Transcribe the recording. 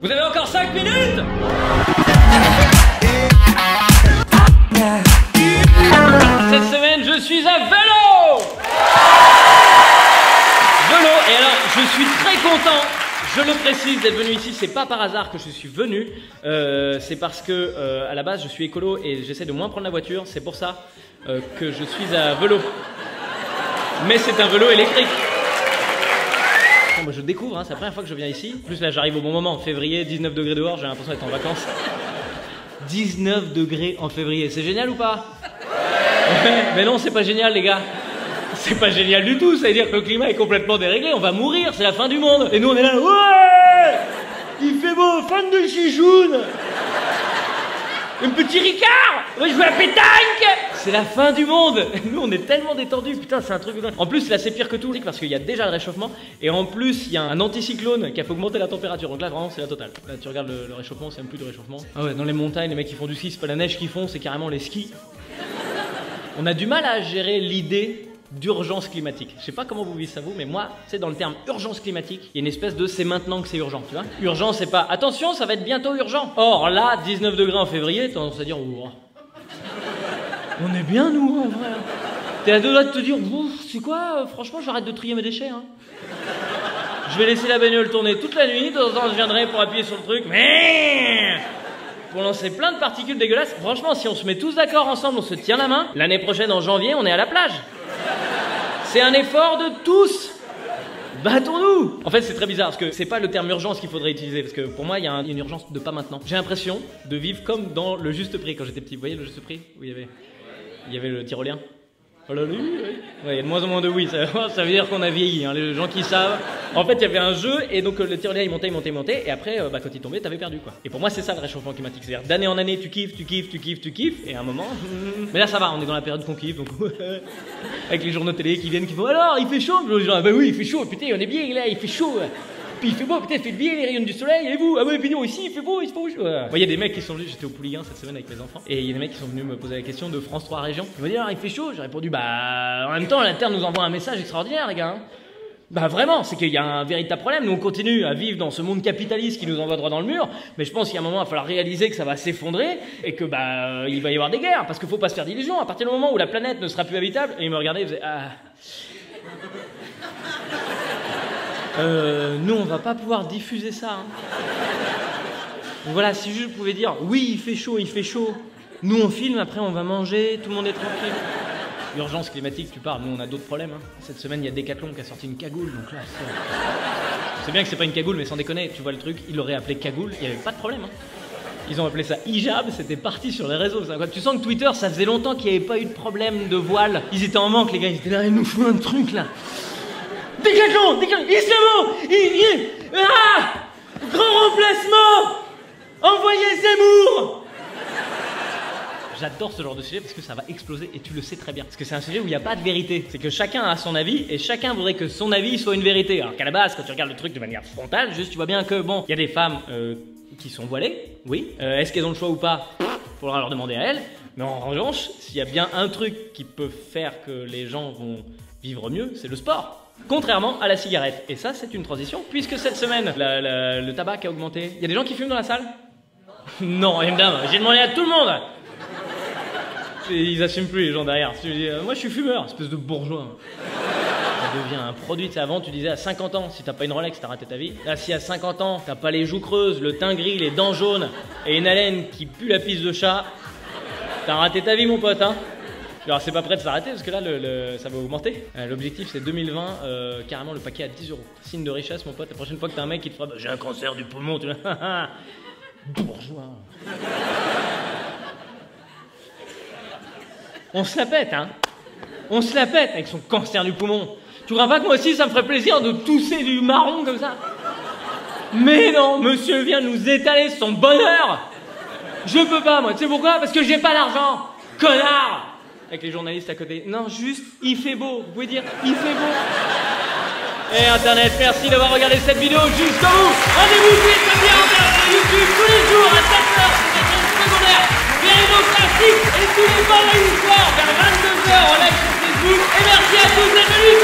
Vous avez encore 5 minutes. Cette semaine, je suis à vélo. Vélo, et alors, je suis très content, je le précise, d'être venu ici. C'est pas par hasard que je suis venu, c'est parce que, à la base, je suis écolo et j'essaie de moins prendre la voiture. C'est pour ça que je suis à vélo. Mais c'est un vélo électrique. Bon, bah, je découvre, hein, c'est la première fois que je viens ici. En plus, là, j'arrive au bon moment, en février, 19 degrés dehors, j'ai l'impression d'être en vacances. 19 degrés en février, c'est génial ou pas? Ouais, mais non, c'est pas génial, les gars. C'est pas génial du tout, ça veut dire que le climat est complètement déréglé, on va mourir, c'est la fin du monde. Et nous, on est là, ouais, il fait beau, fan de chichoune. Un petit Ricard, on va jouer à pétanque. C'est la fin du monde. Nous on est tellement détendus, putain c'est un truc de... En plus là c'est pire que tout, parce qu'il y a déjà le réchauffement. Et en plus il y a un anticyclone qui a fait augmenter la température. Donc là vraiment c'est la totale. Là tu regardes le réchauffement, c'est même plus de réchauffement. Ah ouais, dans les montagnes les mecs qui font du ski, c'est pas la neige qu'ils font, c'est carrément les skis. On a du mal à gérer l'idée d'urgence climatique. Je sais pas comment vous vivez ça vous, mais moi, c'est dans le terme urgence climatique, il y a une espèce de c'est maintenant que c'est urgent, tu vois. Urgent, c'est pas attention, ça va être bientôt urgent. Or là, 19 degrés en février, t'as tendance à dire oh, on est bien nous en vrai. T'es à deux doigts de te dire c'est quoi, franchement, j'arrête de trier mes déchets. Hein. Je vais laisser la bagnole tourner toute la nuit, de temps en temps je viendrai pour appuyer sur le truc, mais pour lancer plein de particules dégueulasses. Franchement, si on se met tous d'accord ensemble, on se tient la main, l'année prochaine en janvier, on est à la plage. C'est un effort de tous. Battons-nous. En fait c'est très bizarre parce que c'est pas le terme urgence qu'il faudrait utiliser, parce que pour moi il y a une urgence de pas maintenant. J'ai l'impression de vivre comme dans le juste prix quand j'étais petit. Vous voyez le juste prix où il y avait le tyrolien. Oh là là, oui. Ouais, il y a de moins en moins de oui, ça veut dire qu'on a vieilli, hein, les gens qui savent. En fait il y avait un jeu et donc le tyrolien il montait et après quand il tombait t'avais perdu quoi. Et pour moi c'est ça le réchauffement climatique, c'est-à-dire d'année en année tu kiffes et à un moment... Mais là ça va, on est dans la période qu'on kiffe donc... Avec les journaux télé qui viennent qui font alors il fait chaud, les gens, ah bah oui il fait chaud, putain on est bien là, il fait chaud. Puis il fait beau, putain, il fait bien les rayons du soleil, et vous? Ah ouais, puis non, ici, il fait beau, il se fait chaud. Il y a des mecs qui sont venus, j'étais au Pouliguen cette semaine avec mes enfants, et il y a des mecs qui sont venus me poser la question de France 3 Région. Ils m'ont dit, alors il fait chaud? J'ai répondu, bah, en même temps, la Terre nous envoie un message extraordinaire, les gars. Hein. Bah vraiment, c'est qu'il y a un véritable problème. Nous on continue à vivre dans ce monde capitaliste qui nous envoie droit dans le mur, mais je pense qu'il y a un moment il va falloir réaliser que ça va s'effondrer et que bah il va y avoir des guerres, parce qu'il faut pas se faire d'illusions. À partir du moment où la planète ne sera plus habitable, et ils me regardaient, ils faisaient nous on va pas pouvoir diffuser ça. Hein. Donc voilà, si je pouvais dire oui il fait chaud, nous on filme, après on va manger, tout le monde est tranquille. Urgence climatique, tu parles, nous on a d'autres problèmes. Hein. Cette semaine il y a Decathlon qui a sorti une cagoule, donc là c'est bien que c'est pas une cagoule, mais sans déconner, tu vois le truc, ils l'auraient appelé cagoule, il y avait pas de problème. Hein. Ils ont appelé ça hijab, c'était parti sur les réseaux. Ça. Tu sens que Twitter, ça faisait longtemps qu'il n'y avait pas eu de problème de voile. Ils étaient en manque les gars, ils étaient là, ils nous font un truc là. Decathlon, Islamo, grand remplacement, envoyez Zemmour. J'adore ce genre de sujet parce que ça va exploser et tu le sais très bien. Parce que c'est un sujet où il n'y a pas de vérité. C'est que chacun a son avis et chacun voudrait que son avis soit une vérité. Alors qu'à la base, quand tu regardes le truc de manière frontale, juste tu vois bien que bon, il y a des femmes qui sont voilées, oui. Est-ce qu'elles ont le choix ou pas? Faudra leur demander à elles. Mais en revanche, s'il y a bien un truc qui peut faire que les gens vont vivre mieux, c'est le sport. Contrairement à la cigarette. Et ça, c'est une transition, puisque cette semaine, le tabac a augmenté. Il y a des gens qui fument dans la salle? Non, évidemment, j'ai demandé à tout le monde. Ils assument plus les gens derrière. Tu dis, moi je suis fumeur, espèce de bourgeois. Ça devient un produit. Tu sais, avant tu disais à 50 ans, si t'as pas une Rolex, t'as raté ta vie. Là, si à 50 ans, t'as pas les joues creuses, le teint gris, les dents jaunes et une haleine qui pue la pisse de chat, t'as raté ta vie mon pote, hein. Alors c'est pas prêt de s'arrêter parce que là ça va augmenter. L'objectif c'est 2020, carrément le paquet à 10 €. Signe de richesse mon pote, la prochaine fois que t'as un mec qui te fera bah, j'ai un cancer du poumon, tu vois. Bourgeois. On se la pète, hein. On se la pète avec son cancer du poumon. Tu crois pas que moi aussi ça me ferait plaisir de tousser du marron comme ça? Mais non, monsieur vient nous étaler son bonheur. Je peux pas moi, tu sais pourquoi? Parce que j'ai pas d'argent. Connard. Avec les journalistes à côté. Non, juste, il fait beau. Vous pouvez dire, il fait beau. Et Internet, merci d'avoir regardé cette vidéo jusqu'au bout. Rendez-vous vite, bien sur YouTube tous les jours à 7h, c'est une secondaire. Méritocratie et tous les vendredis soirs vers 22h en live sur Facebook. Et merci à tous d'être venus.